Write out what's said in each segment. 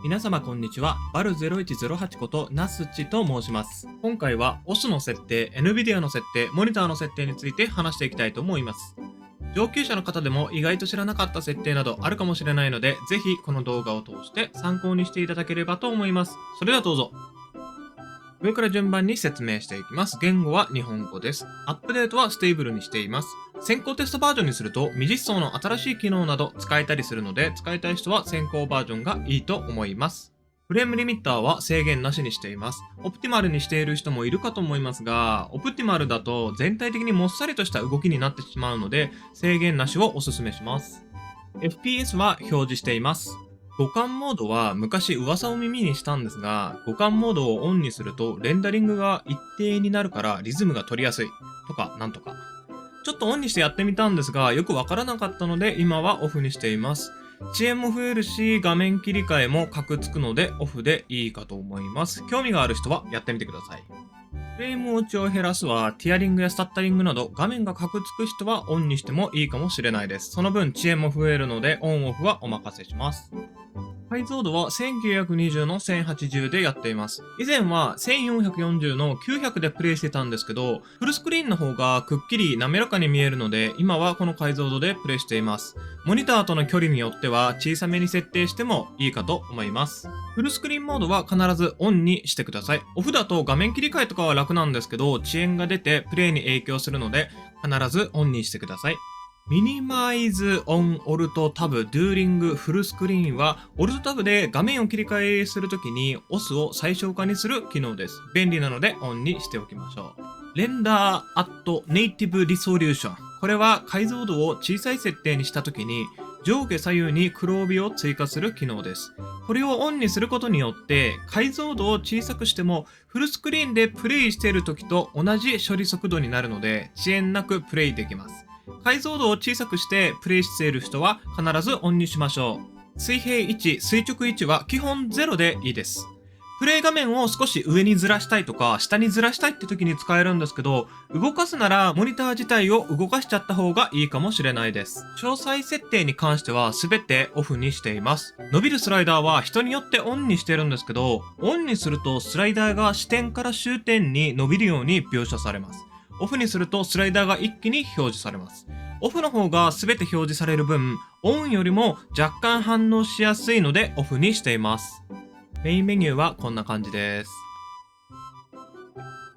皆様こんにちは。バル0108ことナスチと申します。今回は OS の設定、NVIDIA の設定、モニターの設定について話していきたいと思います。上級者の方でも意外と知らなかった設定などあるかもしれないので、ぜひこの動画を通して参考にしていただければと思います。それではどうぞ。上から順番に説明していきます。言語は日本語です。アップデートはステーブルにしています。先行テストバージョンにすると未実装の新しい機能など使えたりするので、使いたい人は先行バージョンがいいと思います。フレームリミッターは制限なしにしています。オプティマルにしている人もいるかと思いますが、オプティマルだと全体的にもっさりとした動きになってしまうので、制限なしをお勧めします。FPS は表示しています。互換モードは昔噂を耳にしたんですが、互換モードをオンにするとレンダリングが一定になるからリズムが取りやすいとかなんとか。ちょっとオンにしてやってみたんですが、よくわからなかったので今はオフにしています。遅延も増えるし、画面切り替えもカクつくのでオフでいいかと思います。興味がある人はやってみてください。フレーム落ちを減らすは、ティアリングやスタッタリングなど画面がカクつく人はオンにしてもいいかもしれないです。その分遅延も増えるのでオンオフはお任せします。解像度は1920の1080でやっています。以前は1440の900でプレイしてたんですけど、フルスクリーンの方がくっきり滑らかに見えるので、今はこの解像度でプレイしています。モニターとの距離によっては小さめに設定してもいいかと思います。フルスクリーンモードは必ずオンにしてください。オフだと画面切り替えとかは楽なんですけど、遅延が出てプレイに影響するので、必ずオンにしてください。ミニマイズオンオルトタブドゥーリングフルスクリーンはオルトタブで画面を切り替えするときに OS を最小化にする機能です。便利なのでオンにしておきましょう。レンダーアットネイティブリソリューション。これは解像度を小さい設定にしたときに上下左右に黒帯を追加する機能です。これをオンにすることによって解像度を小さくしてもフルスクリーンでプレイしているときと同じ処理速度になるので遅延なくプレイできます。解像度を小さくしてプレイしている人は必ずオンにしましょう。水平位置、垂直位置は基本0でいいです。プレイ画面を少し上にずらしたいとか下にずらしたいって時に使えるんですけど、動かすならモニター自体を動かしちゃった方がいいかもしれないです。詳細設定に関しては全てオフにしています。伸びるスライダーは人によってオンにしてるんですけど、オンにするとスライダーが支点から終点に伸びるように描写されます。オフにするとスライダーが一気に表示されます。オフの方が全て表示される分、オンよりも若干反応しやすいのでオフにしています。メインメニューはこんな感じです。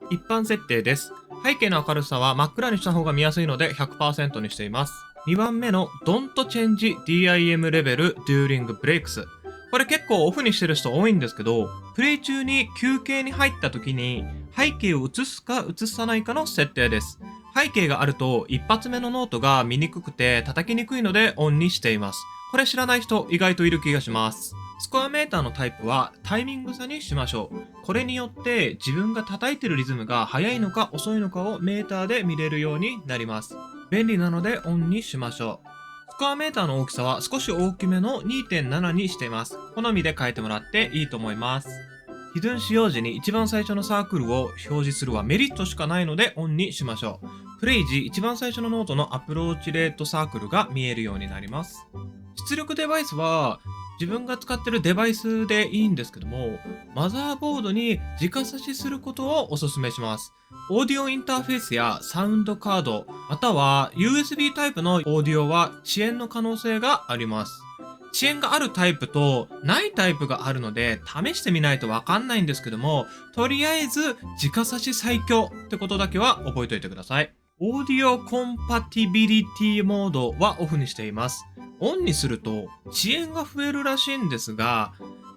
一般設定です。背景の明るさは真っ暗にした方が見やすいので 100% にしています。2番目の Don't Change DIM Level During Breaks。これ結構オフにしてる人多いんですけど、プレイ中に休憩に入った時に背景を映すか映さないかの設定です。背景があると一発目のノートが見にくくて叩きにくいのでオンにしています。これ知らない人意外といる気がします。スコアメーターのタイプはタイミング差にしましょう。これによって自分が叩いてるリズムが速いのか遅いのかをメーターで見れるようになります。便利なのでオンにしましょう。スコアメーターの大きさは少し大きめの 2.7 にしています。好みで変えてもらっていいと思います。ヒドゥン使用時に一番最初のサークルを表示するはメリットしかないのでオンにしましょう。プレイ時一番最初のノートのアプローチレートサークルが見えるようになります。出力デバイスは自分が使ってるデバイスでいいんですけども、マザーボードに直差しすることをお勧めします。オーディオインターフェースやサウンドカード、または USB タイプのオーディオは遅延の可能性があります。遅延があるタイプとないタイプがあるので試してみないとわかんないんですけども、とりあえず直差し最強ってことだけは覚えておいてください。オーディオコンパティビリティモードはオフにしています。オンにすると遅延が増えるらしいんですが、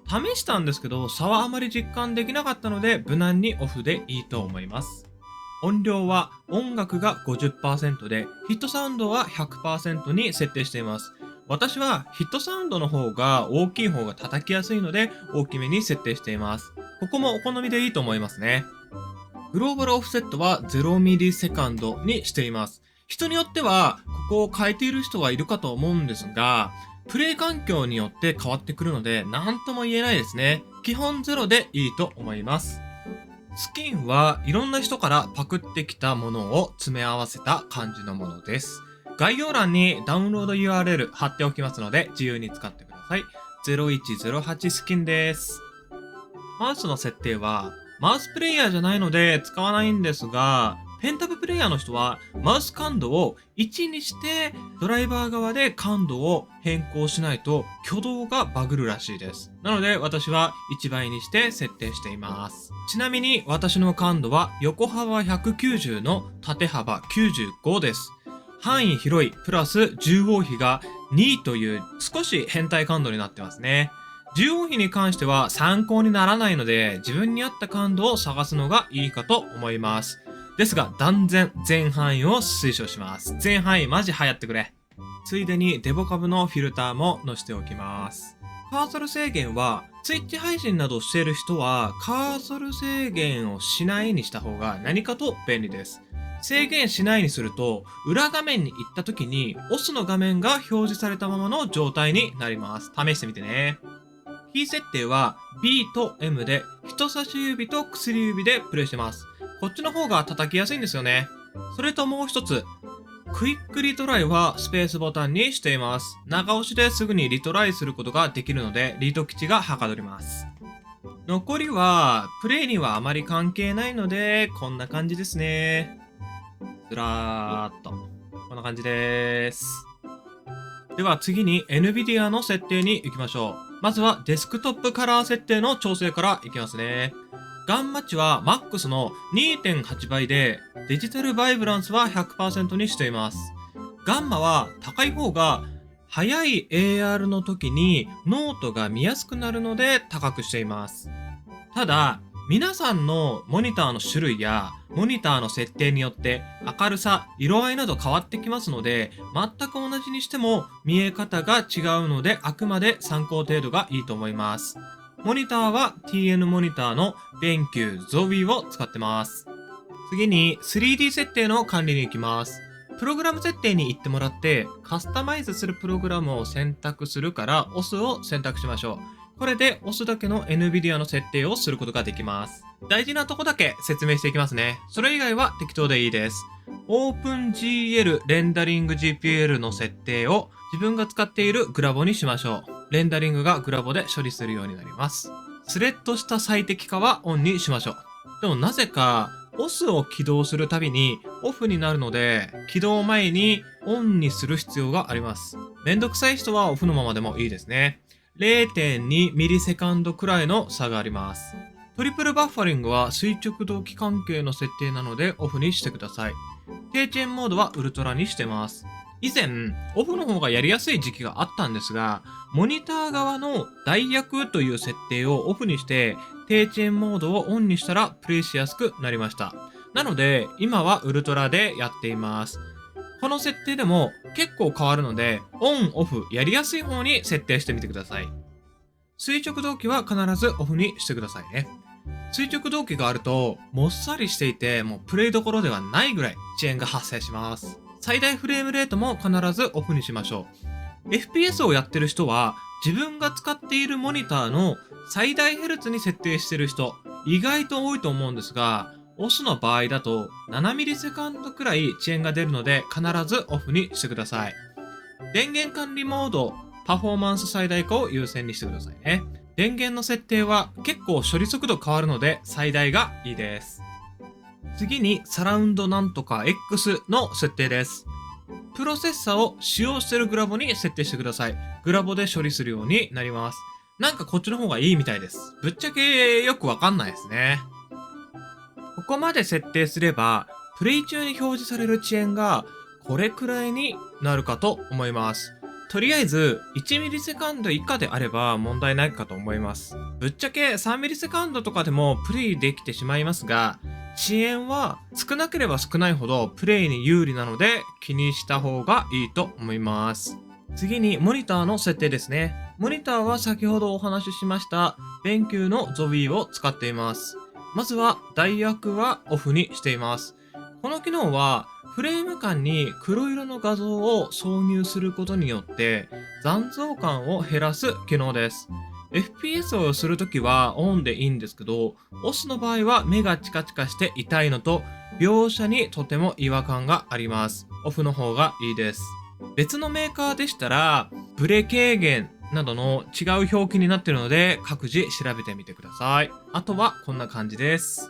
試したんですけど差はあまり実感できなかったので無難にオフでいいと思います。音量は音楽が 50% でヒットサウンドは 100% に設定しています。私はヒットサウンドの方が大きい方が叩きやすいので大きめに設定しています。ここもお好みでいいと思いますね。グローバルオフセットは0ミリセカンドにしています。人によってはここを変えている人はいるかと思うんですが、プレイ環境によって変わってくるので何とも言えないですね。基本0でいいと思います。スキンはいろんな人からパクってきたものを詰め合わせた感じのものです。概要欄にダウンロード URL 貼っておきますので自由に使ってください。0108スキンです。マウスの設定は、マウスプレイヤーじゃないので使わないんですが、ペンタブプレイヤーの人はマウス感度を1にしてドライバー側で感度を変更しないと挙動がバグるらしいです。なので私は1倍にして設定しています。ちなみに私の感度は横幅190の縦幅95です。範囲広いプラス重合比が2という少し変態感度になってますね。重音比に関しては参考にならないので自分に合った感度を探すのがいいかと思います。ですが断然全範囲を推奨します。全範囲マジ流行ってくれ。ついでにデボ株のフィルターも載せておきます。カーソル制限は Twitch 配信などしている人はカーソル制限をしないにした方が何かと便利です。制限しないにすると裏画面に行った時にオスの画面が表示されたままの状態になります。試してみてね。キー設定は B と M で人差し指と薬指でプレイしてます。こっちの方が叩きやすいんですよね。それともう一つ、クイックリトライはスペースボタンにしています。長押しですぐにリトライすることができるのでリード基地がはかどります。残りはプレイにはあまり関係ないのでこんな感じですね。ずらーっとこんな感じです。では次に NVIDIA の設定に行きましょう。まずはデスクトップカラー設定の調整からいきますね。ガンマッチは MAX の 2.8 倍でデジタルバイブランスは 100% にしています。ガンマは高い方が速い AR の時にノートが見やすくなるので高くしています。ただ皆さんのモニターの種類やモニターの設定によって明るさ、色合いなど変わってきますので全く同じにしても見え方が違うのであくまで参考程度がいいと思います。モニターは TN モニターの BenQ Zowie を使ってます。次に 3D 設定の管理に行きます。プログラム設定に行ってもらってカスタマイズするプログラムを選択するから OS を選択しましょう。これで OS だけの NVIDIA の設定をすることができます。大事なとこだけ説明していきますね。それ以外は適当でいいです。OpenGL レンダリング GPL の設定を自分が使っているグラボにしましょう。レンダリングがグラボで処理するようになります。スレッドした最適化はオンにしましょう。でもなぜか OS を起動するたびにオフになるので起動前にオンにする必要があります。めんどくさい人はオフのままでもいいですね。0.2 ミリセカンドくらいの差があります。トリプルバッファリングは垂直同期関係の設定なのでオフにしてください。低遅延モードはウルトラにしてます。以前、オフの方がやりやすい時期があったんですが、モニター側の代役という設定をオフにして、低遅延モードをオンにしたらプレイしやすくなりました。なので、今はウルトラでやっています。この設定でも結構変わるので、オン、オフ、やりやすい方に設定してみてください。垂直同期は必ずオフにしてくださいね。垂直同期があると、もっさりしていて、もうプレイどころではないぐらい遅延が発生します。最大フレームレートも必ずオフにしましょう。FPS をやってる人は、自分が使っているモニターの最大ヘルツに設定している人、意外と多いと思うんですが、OS の場合だと7ミリセカンドくらい遅延が出るので必ずオフにしてください。電源管理モード、パフォーマンス最大化を優先にしてくださいね。電源の設定は結構処理速度変わるので最大がいいです。次にサラウンドなんとか X の設定です。プロセッサを使用しているグラボに設定してください。グラボで処理するようになります。なんかこっちの方がいいみたいです。ぶっちゃけよくわかんないですね。ここまで設定すれば、プレイ中に表示される遅延がこれくらいになるかと思います。とりあえず1ミリセカンド以下であれば問題ないかと思います。ぶっちゃけ3ミリセカンドとかでもプレイできてしまいますが、遅延は少なければ少ないほどプレイに有利なので気にした方がいいと思います。次にモニターの設定ですね。モニターは先ほどお話ししましたBenQの Zowie を使っています。まずは代役はオフにしています。この機能はフレーム間に黒色の画像を挿入することによって残像感を減らす機能です。FPS をするときはオンでいいんですけど、OS の場合は目がチカチカして痛いのと描写にとても違和感があります。オフの方がいいです。別のメーカーでしたらブレ軽減などの違う表記になっているので、各自調べてみてください。あとはこんな感じです。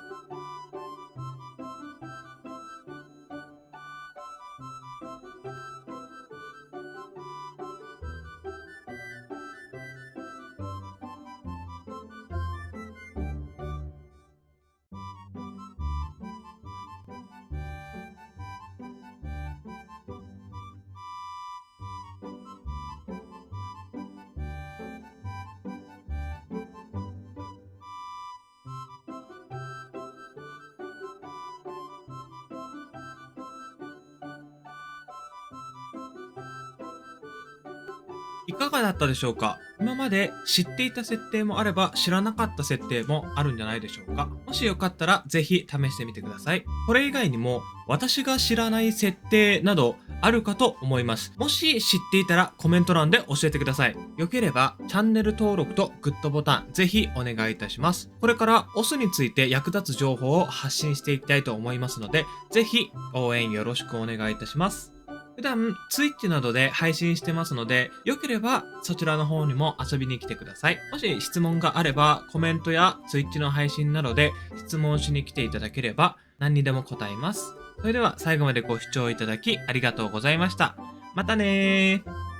いかがだったでしょうか？今まで知っていた設定もあれば知らなかった設定もあるんじゃないでしょうか？もしよかったらぜひ試してみてください。これ以外にも私が知らない設定などあるかと思います。もし知っていたらコメント欄で教えてください。よければチャンネル登録とグッドボタンぜひお願いいたします。これからオスについて役立つ情報を発信していきたいと思いますので、ぜひ応援よろしくお願いいたします。普段 Twitch などで配信してますので、よければそちらの方にも遊びに来てください。もし質問があればコメントや Twitch の配信などで質問しに来ていただければ何にでも答えます。それでは最後までご視聴いただきありがとうございました。またねー。